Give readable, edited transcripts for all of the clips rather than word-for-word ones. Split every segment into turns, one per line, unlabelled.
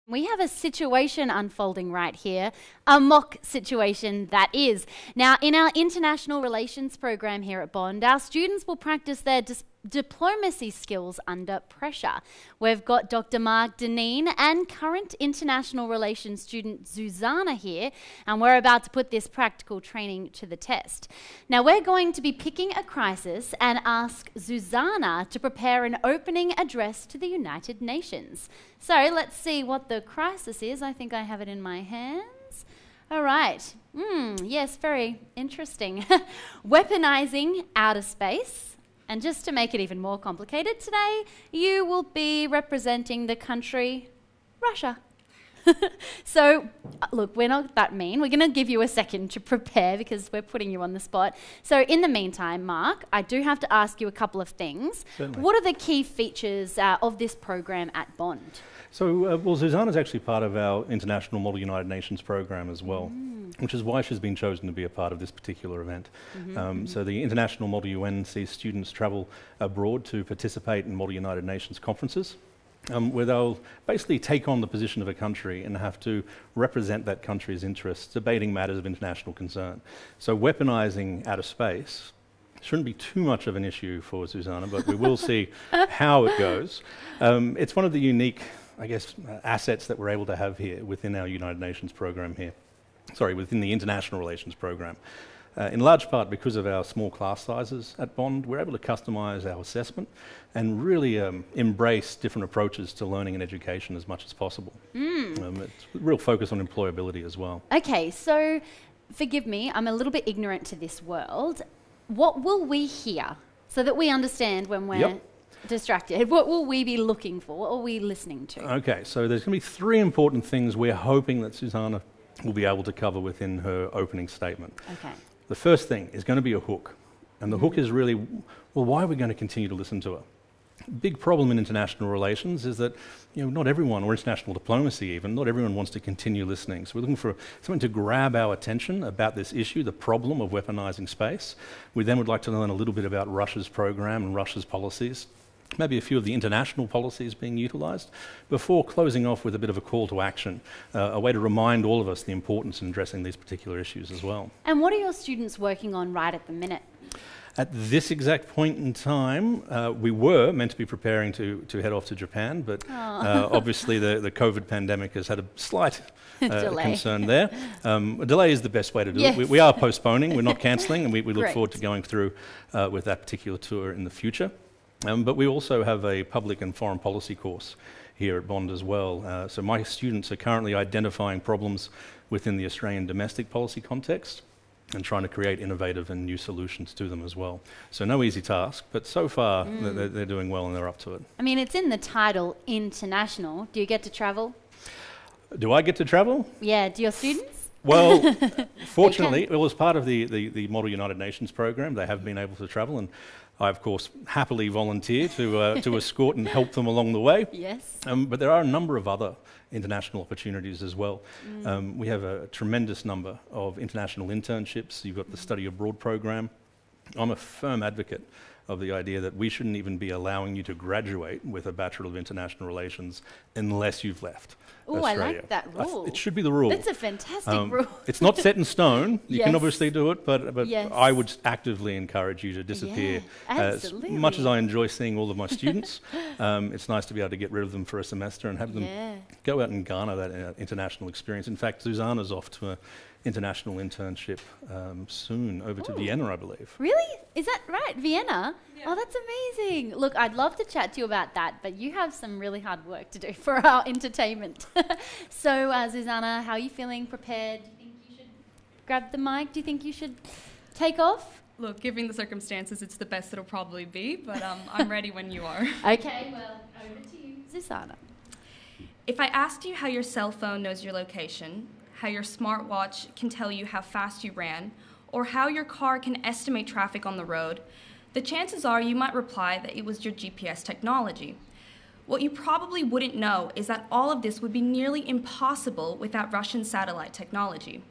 We have a situation unfolding right here, a mock situation that is. Now, in our international relations program here at Bond, our students will practice their diplomacy skills under pressure. We've got Dr. Mark Deneen and current international relations student Susanna here, and we're about to put this practical training to the test. Now, we're going to be picking a crisis and ask Susanna to prepare an opening address to the United Nations. So let's see what the crisis is. I think I have it in my hands. All right. Yes, very interesting. Weaponizing outer space. And just to make it even more complicated, today you will be representing the country Russia. So, look, we're not that mean. We're going to give you a second to prepare because we're putting you on the spot. So in the meantime, Mark, I do have to ask you a couple of things.
Certainly.
What are the key features of this program at Bond?
So, well, Susanna's actually part of our International Model United Nations program as well, which is why she's been chosen to be a part of this particular event. So the International Model UN sees students travel abroad to participate in Model United Nations conferences, where they'll basically take on the position of a country and have to represent that country's interests, debating matters of international concern. So weaponizing outer space shouldn't be too much of an issue for Susanna, but we will see how it goes. It's one of the unique, I guess, assets that we're able to have here within our United Nations program here. Sorry, within the International Relations program. In large part because of our small class sizes at Bond, we're able to customise our assessment and really embrace different approaches to learning and education as much as possible. It's a real focus on employability as well.
Okay, so forgive me, I'm a little bit ignorant to this world. What will we hear so that we understand when we're distracted? What will we be looking for? What are we listening to?
Okay, so there's going to be three important things we're hoping that Susanna will be able to cover within her opening statement.
Okay.
The first thing is going to be a hook. And the hook is really, well, why are we going to continue to listen to her? Big problem in international relations is that, not everyone, or international diplomacy even, not everyone wants to continue listening. So we're looking for something to grab our attention about this issue, the problem of weaponizing space. We then would like to learn a little bit about Russia's program and Russia's policies, maybe a few of the international policies being utilised, before closing off with a bit of a call to action, a way to remind all of us the importance in addressing these particular issues as well.
And what are your students working on right at the minute?
At this exact point in time, we were meant to be preparing to head off to Japan, but obviously the COVID pandemic has had a slight concern there. A delay is the best way to do it. We are postponing, we're not cancelling, and we look forward to going through with that particular tour in the future. But we also have a public and foreign policy course here at Bond as well. So my students are currently identifying problems within the Australian domestic policy context and trying to create innovative and new solutions to them as well. So no easy task, but so far they're doing well and they're up to it.
I mean, it's in the title, international. Do you get to travel?
Do I get to travel?
Yeah, do your students?
Well, fortunately, it was part of the Model United Nations program. They have been able to travel, and I, of course, happily volunteer to escort and help them along the way.
Yes.
But there are a number of other international opportunities as well. We have a tremendous number of international internships. You've got the study abroad program. I'm a firm advocate of the idea that we shouldn't even be allowing you to graduate with a Bachelor of International Relations unless you've left Australia.
I like that rule.
It should be the rule.
That's a fantastic rule.
It's not set in stone. You can obviously do it, but
yes.
I would actively encourage you to disappear. As much as I enjoy seeing all of my students, it's nice to be able to get rid of them for a semester and have them go out and garner that international experience. In fact, Susanna's off to an international internship soon over to Vienna, I believe.
Really? Is that right? Vienna? Yeah. Oh, that's amazing. Look, I'd love to chat to you about that, but you have some really hard work to do for our entertainment. So, Susanna, how are you feeling? Prepared? Do you think you should grab the mic? Do you think you should take off?
Look, given the circumstances, it's the best it'll probably be, but I'm ready when you are.
Okay, well, over to you, Susanna.
If I asked you how your cell phone knows your location, how your smartwatch can tell you how fast you ran, or how your car can estimate traffic on the road, the chances are you might reply that it was your GPS technology. What you probably wouldn't know is that all of this would be nearly impossible without Russian satellite technology.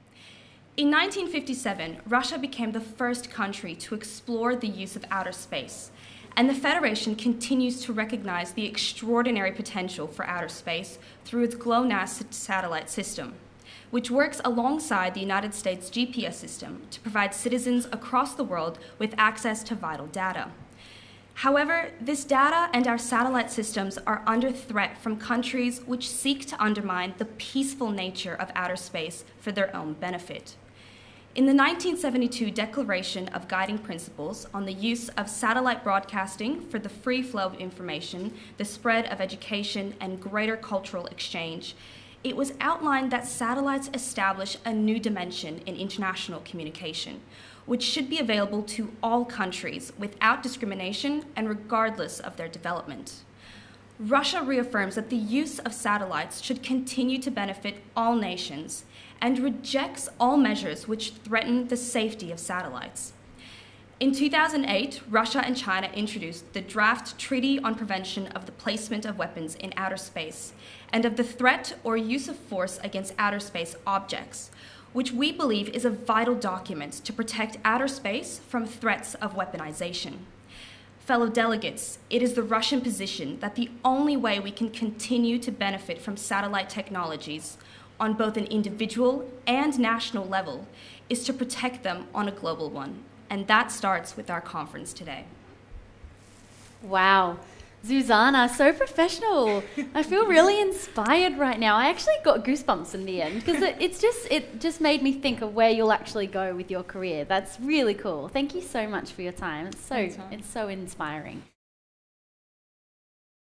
In 1957, Russia became the first country to explore the use of outer space, And the Federation continues to recognize the extraordinary potential for outer space through its GLONASS satellite system, which works alongside the United States GPS system to provide citizens across the world with access to vital data. However, this data and our satellite systems are under threat from countries which seek to undermine the peaceful nature of outer space for their own benefit. In the 1972 Declaration of Guiding Principles on the Use of Satellite Broadcasting for the Free Flow of Information, the Spread of Education, and Greater Cultural Exchange, it was outlined that satellites establish a new dimension in international communication, which should be available to all countries without discrimination and regardless of their development. Russia reaffirms that the use of satellites should continue to benefit all nations and rejects all measures which threaten the safety of satellites. In 2008, Russia and China introduced the Draft Treaty on Prevention of the Placement of Weapons in Outer Space and of the Threat or Use of Force against Outer Space Objects, which we believe is a vital document to protect outer space from threats of weaponization. Fellow delegates, it is the Russian position that the only way we can continue to benefit from satellite technologies on both an individual and national level is to protect them on a global one. And that starts with our conference today.
Wow. Zuzana, so professional. I feel really inspired right now. I actually got goosebumps in the end because it just made me think of where you'll actually go with your career. That's really cool. Thank you so much for your time. It's so inspiring.